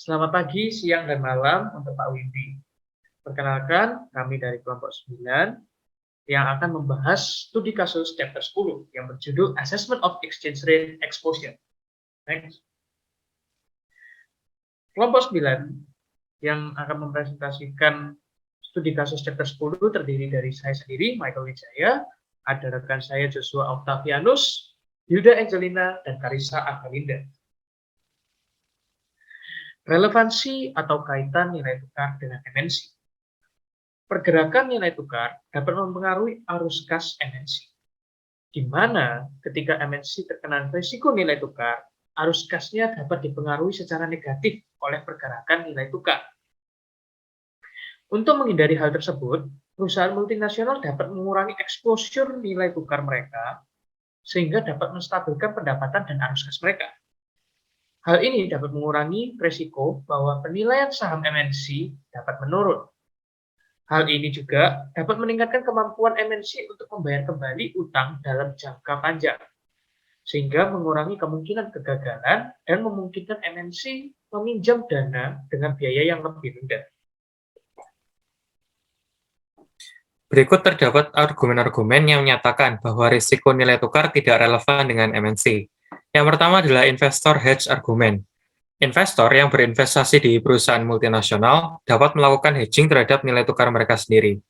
Selamat pagi, siang, dan malam untuk Pak Windy. Perkenalkan, kami dari kelompok 9 yang akan membahas studi kasus chapter 10 yang berjudul Assessment of Exchange Rate Exposure. Next. Kelompok 9 yang akan mempresentasikan studi kasus chapter 10 terdiri dari saya sendiri, Michael Wijaya, ada rekan saya Joshua Octavianus, Hilda Angelina, dan Karissa Agalinda. Relevansi atau kaitan nilai tukar dengan MNC. Pergerakan nilai tukar dapat mempengaruhi arus kas MNC, di mana ketika MNC terkena risiko nilai tukar, arus kasnya dapat dipengaruhi secara negatif oleh pergerakan nilai tukar. Untuk menghindari hal tersebut, perusahaan multinasional dapat mengurangi exposure nilai tukar mereka, sehingga dapat menstabilkan pendapatan dan arus kas mereka. Hal ini dapat mengurangi risiko bahwa penilaian saham MNC dapat menurun. Hal ini juga dapat meningkatkan kemampuan MNC untuk membayar kembali utang dalam jangka panjang, sehingga mengurangi kemungkinan kegagalan dan memungkinkan MNC meminjam dana dengan biaya yang lebih rendah. Berikut terdapat argumen-argumen yang menyatakan bahwa risiko nilai tukar tidak relevan dengan MNC. Yang pertama adalah investor hedge argumen. Investor yang berinvestasi di perusahaan multinasional dapat melakukan hedging terhadap nilai tukar mereka sendiri.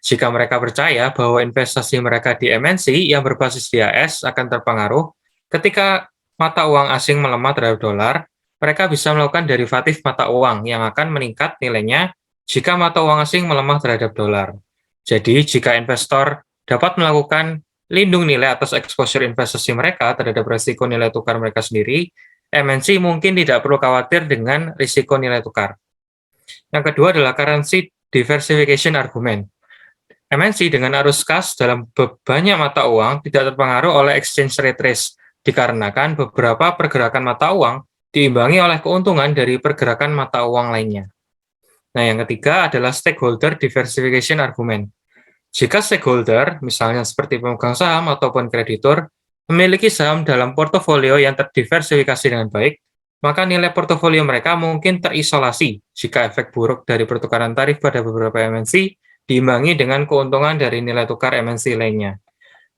Jika mereka percaya bahwa investasi mereka di MNC yang berbasis DAS akan terpengaruh, ketika mata uang asing melemah terhadap dolar, mereka bisa melakukan derivatif mata uang yang akan meningkat nilainya jika mata uang asing melemah terhadap dolar. Jadi, jika investor dapat melakukan lindung nilai atas exposure investasi mereka terhadap risiko nilai tukar mereka sendiri, MNC mungkin tidak perlu khawatir dengan risiko nilai tukar. Yang kedua adalah currency diversification argument. MNC dengan arus kas dalam banyak mata uang tidak terpengaruh oleh exchange rate risk, dikarenakan beberapa pergerakan mata uang diimbangi oleh keuntungan dari pergerakan mata uang lainnya. Nah, yang ketiga adalah stakeholder diversification argument. Jika stakeholder, misalnya seperti pemegang saham ataupun kreditur, memiliki saham dalam portofolio yang terdiversifikasi dengan baik, maka nilai portofolio mereka mungkin terisolasi jika efek buruk dari pertukaran tarif pada beberapa MNC diimbangi dengan keuntungan dari nilai tukar MNC lainnya.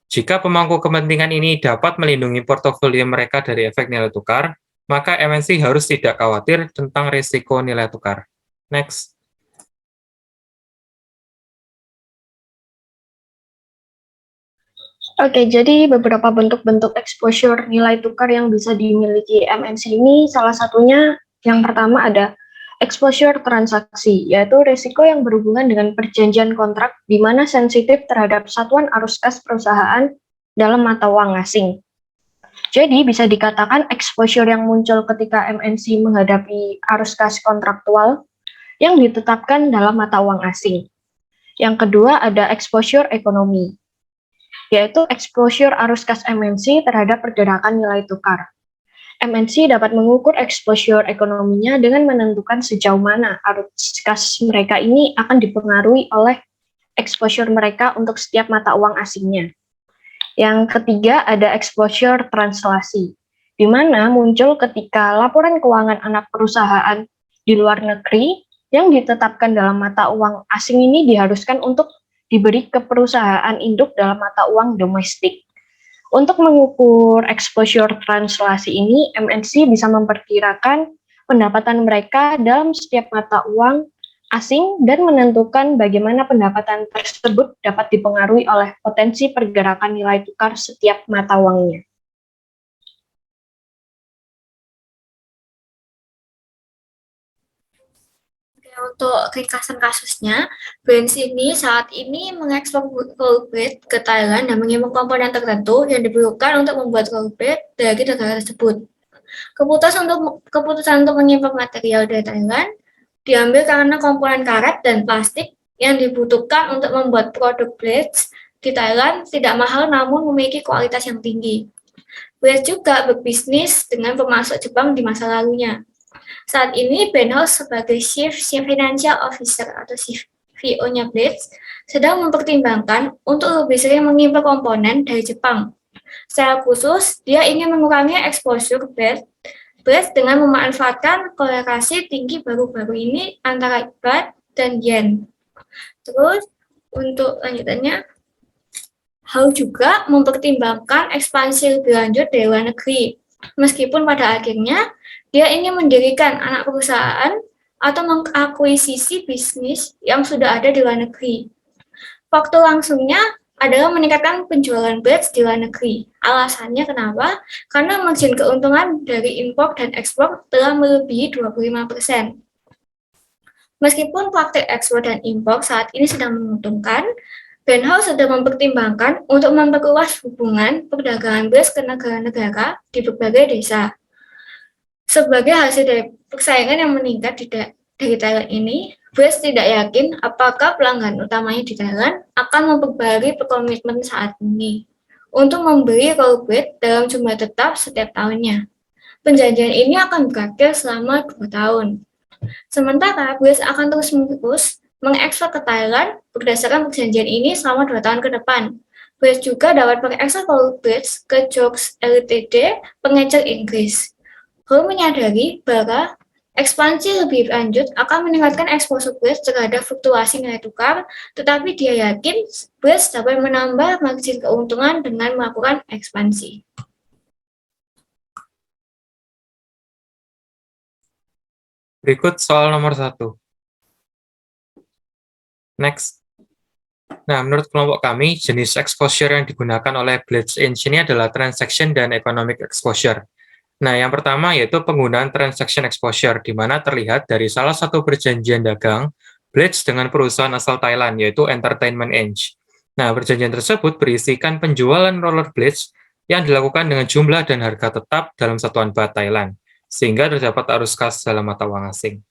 Jika pemangku kepentingan ini dapat melindungi portofolio mereka dari efek nilai tukar, maka MNC harus tidak khawatir tentang risiko nilai tukar. Next. Oke, jadi beberapa bentuk-bentuk exposure nilai tukar yang bisa dimiliki MNC ini salah satunya yang pertama ada exposure transaksi, yaitu risiko yang berhubungan dengan perjanjian kontrak di mana sensitif terhadap satuan arus kas perusahaan dalam mata uang asing. Jadi bisa dikatakan exposure yang muncul ketika MNC menghadapi arus kas kontraktual yang ditetapkan dalam mata uang asing. Yang kedua ada exposure ekonomi, yaitu exposure arus kas MNC terhadap pergerakan nilai tukar. MNC dapat mengukur exposure ekonominya dengan menentukan sejauh mana arus kas mereka ini akan dipengaruhi oleh exposure mereka untuk setiap mata uang asingnya. Yang ketiga ada exposure translasi, di mana muncul ketika laporan keuangan anak perusahaan di luar negeri yang ditetapkan dalam mata uang asing ini diharuskan untuk diberi ke perusahaan induk dalam mata uang domestik. Untuk mengukur exposure translasi ini, MNC bisa memperkirakan pendapatan mereka dalam setiap mata uang asing dan menentukan bagaimana pendapatan tersebut dapat dipengaruhi oleh potensi pergerakan nilai tukar setiap mata uangnya. Untuk ringkasan kasusnya, Benz ini saat ini mengekspor coal bed ke Thailand dan mengimpor komponen tertentu yang diperlukan untuk membuat coal bed dari negara tersebut. Keputusan untuk mengimpor material dari Thailand diambil karena komponen karet dan plastik yang dibutuhkan untuk membuat produk blades di Thailand tidak mahal namun memiliki kualitas yang tinggi. Benz juga berbisnis dengan pemasok Jepang di masa lalunya. Saat ini, Ben House sebagai Chief Financial Officer atau CFO-nya Blades sedang mempertimbangkan untuk lebih sering mengimpor komponen dari Jepang. Secara khusus, dia ingin mengurangi exposure Blades BRICS dengan memanfaatkan korelasi tinggi baru-baru ini antara baht dan yen. Terus untuk lanjutannya, harus juga mempertimbangkan ekspansi lebih lanjut dari luar negeri. Meskipun pada akhirnya dia ingin mendirikan anak perusahaan atau mengakuisisi bisnis yang sudah ada di luar negeri. Faktor langsungnya adalah meningkatkan penjualan BRICS di luar negeri. Alasannya kenapa? Karena margin keuntungan dari impor dan ekspor telah melebihi 25%. Meskipun praktik ekspor dan impor saat ini sedang menguntungkan, Benhouse sedang mempertimbangkan untuk memperluas hubungan perdagangan BRICS ke negara-negara di berbagai desa. Sebagai hasil dari persaingan yang meningkat dari Thailand ini, BRICS tidak yakin apakah pelanggan utamanya di Thailand akan memperbarui komitmen saat ini untuk membeli corporate dalam jumlah tetap setiap tahunnya. Perjanjian ini akan berakhir selama 2 tahun. Sementara BRICS akan terus-menerus mengekspor ke Thailand berdasarkan perjanjian ini selama 2 tahun ke depan. BRICS juga dapat mengekspor corporate ke Jokes Ltd, pengecer Inggris. Hall menyadari bahwa ekspansi lebih lanjut akan meningkatkan eksposur BRICS terhadap fluktuasi nilai tukar, tetapi dia yakin BRICS dapat menambah margin keuntungan dengan melakukan ekspansi. Berikut soal nomor 1. Next. Nah, menurut kelompok kami, jenis exposure yang digunakan oleh Blitz Inc. ini adalah transaction dan economic exposure. Nah, yang pertama yaitu penggunaan transaction exposure, di mana terlihat dari salah satu perjanjian dagang Blitz dengan perusahaan asal Thailand, yaitu Entertainment Inc. Nah, perjanjian tersebut berisikan penjualan roller blades yang dilakukan dengan jumlah dan harga tetap dalam satuan baht Thailand, sehingga terdapat arus kas dalam mata uang asing.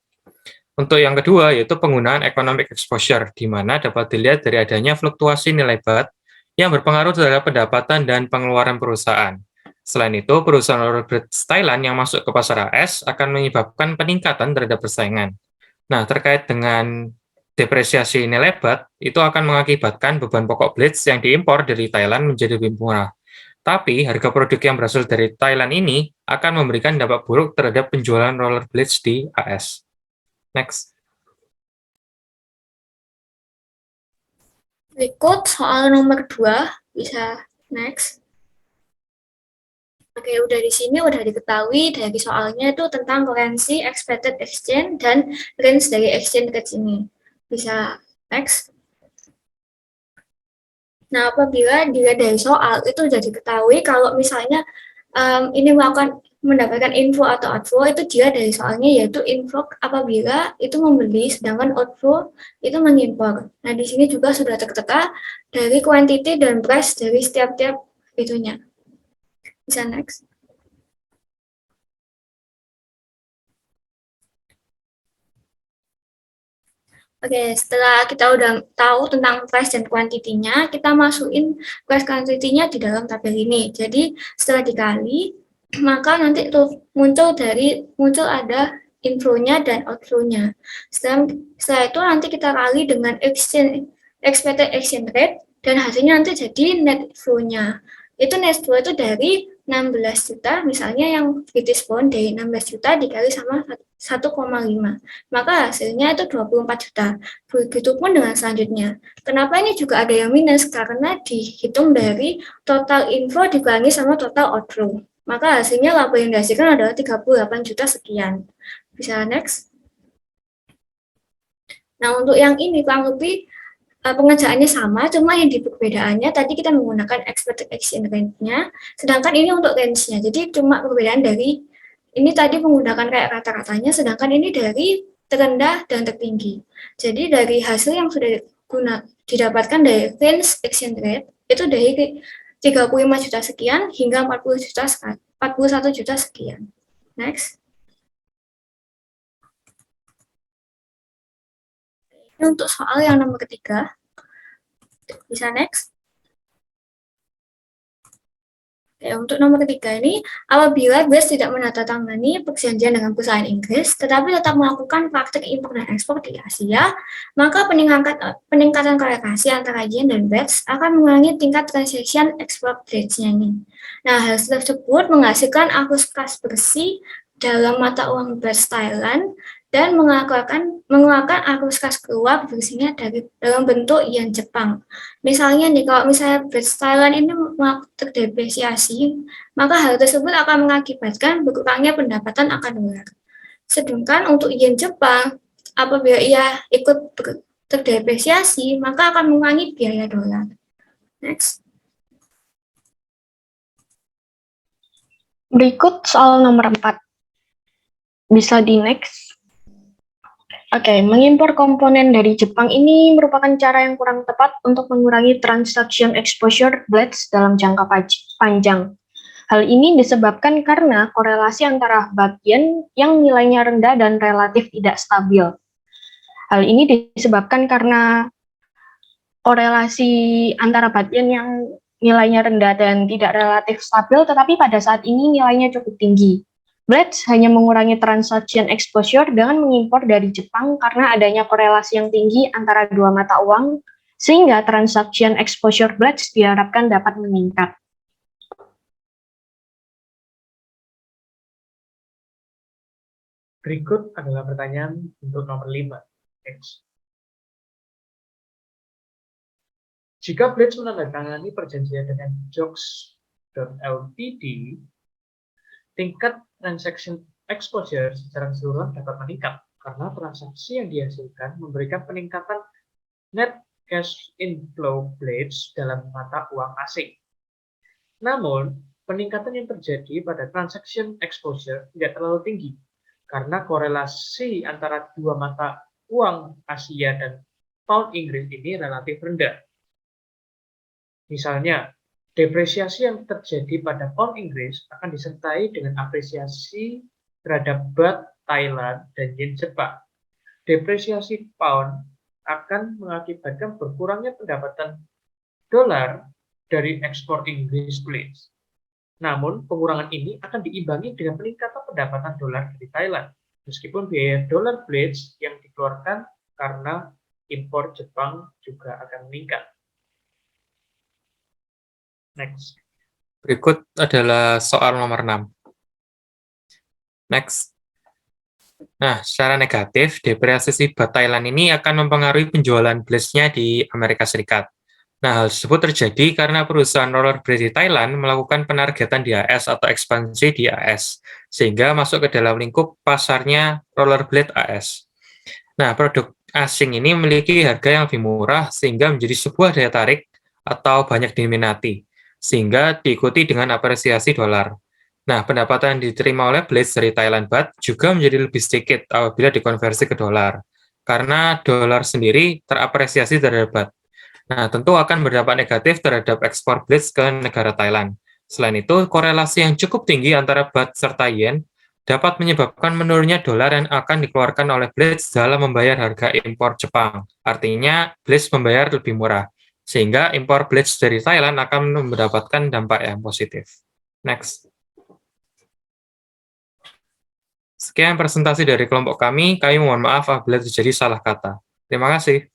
Untuk yang kedua, yaitu penggunaan economic exposure, di mana dapat dilihat dari adanya fluktuasi nilai baht yang berpengaruh terhadap pendapatan dan pengeluaran perusahaan. Selain itu, perusahaan roller blades Thailand yang masuk ke pasar AS akan menyebabkan peningkatan terhadap persaingan. Nah, terkait dengan depresiasi nilai baht, itu akan mengakibatkan beban pokok blades yang diimpor dari Thailand menjadi lebih murah. Tapi, harga produk yang berasal dari Thailand ini akan memberikan dampak buruk terhadap penjualan roller blades di AS. Next. Berikut soal nomor 2, bisa next. Oke, udah di sini udah diketahui dari soalnya itu tentang currency, expected exchange, dan range dari exchange rate ini. Bisa next. Nah, apabila dilihat dari soal itu sudah diketahui kalau misalnya ini mendapatkan info atau outflow, itu dia dari soalnya yaitu inflow apabila itu membeli, sedangkan outflow itu mengimpor. Nah, di sini juga sudah tertera dari quantity dan price dari setiap itunya. Bisa next. Oke, setelah kita udah tahu tentang price dan quantity-nya, kita masukin price quantity-nya di dalam tabel ini. Jadi, setelah dikali, maka nanti tuh muncul ada inflow-nya dan outflow-nya. Setelah itu nanti kita kali dengan expected exchange rate, dan hasilnya nanti jadi net flow-nya. Itu net flow itu dari 16 juta, misalnya yang British pound dari 16 juta dikali sama 1,5. Maka hasilnya itu 24 juta. Begitupun dengan selanjutnya. Kenapa ini juga ada yang minus? Karena dihitung dari total inflow dikurangi sama total outflow. Maka hasilnya laba yang dihasilkan adalah 38 juta sekian. Bisa next. Nah, untuk yang ini kurang lebih pengerjaannya sama, cuma yang di perbedaannya tadi kita menggunakan expected exchange rate-nya, sedangkan ini untuk range-nya. Jadi cuma perbedaan dari ini tadi menggunakan kayak rata-ratanya, sedangkan ini dari terendah dan tertinggi. Jadi dari hasil yang sudah didapatkan dari range exchange rate itu dari 35 juta sekian hingga 41 juta sekian. Next. Ini untuk soal yang nomor 3. Bisa next. Oke, untuk nomor 3 ini, apabila BRICS tidak menandatangani perjanjian dengan perusahaan Inggris, tetapi tetap melakukan praktik impor dan ekspor di Asia, maka peningkatan korelasi antara yen dan BRICS akan mengurangi tingkat transaction export rates-nya ini. Nah, hal tersebut menghasilkan arus kas bersih dalam mata uang Blades Thailand dan mengeluarkan arus kas keluar versinya dalam bentuk yen Jepang. Misalnya nih, kalau misalnya Blades Thailand ini terdepresiasi, maka hal tersebut akan mengakibatkan berkurangnya pendapatan akan dolar. Sedangkan untuk yen Jepang, apabila ia ikut terdepresiasi, maka akan mengurangi biaya dolar. Next. Berikut soal nomor 4. Bisa di next. Oke, mengimpor komponen dari Jepang ini merupakan cara yang kurang tepat untuk mengurangi transaction exposure Blades dalam jangka panjang. Hal ini disebabkan karena korelasi antara baht yen yang nilainya rendah dan relatif tidak stabil. Hal ini disebabkan karena korelasi antara baht yen yang nilainya rendah dan tidak relatif stabil, tetapi pada saat ini nilainya cukup tinggi. Blades hanya mengurangi transaction exposure dengan mengimpor dari Jepang karena adanya korelasi yang tinggi antara dua mata uang, sehingga transaction exposure Blades diharapkan dapat meningkat. Berikut adalah pertanyaan untuk nomor 5. Next. Jika Blades menandatangani perjanjian dengan Jokes.ltd, tingkat transaction exposure secara keseluruhan dapat meningkat karena transaksi yang dihasilkan memberikan peningkatan net cash inflow Blades dalam mata uang asing. Namun, peningkatan yang terjadi pada transaction exposure tidak terlalu tinggi karena korelasi antara dua mata uang Asia dan pound Inggris ini relatif rendah. Misalnya, depresiasi yang terjadi pada pound Inggris akan disertai dengan apresiasi terhadap baht Thailand dan yen Jepang. Depresiasi pound akan mengakibatkan berkurangnya pendapatan dolar dari ekspor Inggris Blades. Namun, pengurangan ini akan diimbangi dengan peningkatan pendapatan dolar dari Thailand, meskipun biaya dolar Blades yang dikeluarkan karena impor Jepang juga akan meningkat. Next. Berikut adalah soal nomor 6. Next. Nah, secara negatif, depresiasi baht Thailand ini akan mempengaruhi penjualan Blades-nya di Amerika Serikat. Nah, hal tersebut terjadi karena perusahaan rollerblade di Thailand melakukan penargetan di AS atau ekspansi di AS, sehingga masuk ke dalam lingkup pasarnya rollerblade AS. Nah, produk asing ini memiliki harga yang lebih murah sehingga menjadi sebuah daya tarik atau banyak diminati, sehingga diikuti dengan apresiasi dolar. Nah, pendapatan yang diterima oleh Blades dari Thailand Baht juga menjadi lebih sedikit apabila dikonversi ke dolar, karena dolar sendiri terapresiasi terhadap Baht. Nah, tentu akan berdampak negatif terhadap ekspor Blades ke negara Thailand. Selain itu, korelasi yang cukup tinggi antara Baht serta Yen dapat menyebabkan menurunnya dolar yang akan dikeluarkan oleh Blades dalam membayar harga impor Jepang. Artinya, Blades membayar lebih murah, sehingga impor Blades dari Thailand akan mendapatkan dampak yang positif. Next. Sekian presentasi dari kelompok kami mohon maaf apabila terjadi salah kata. Terima kasih.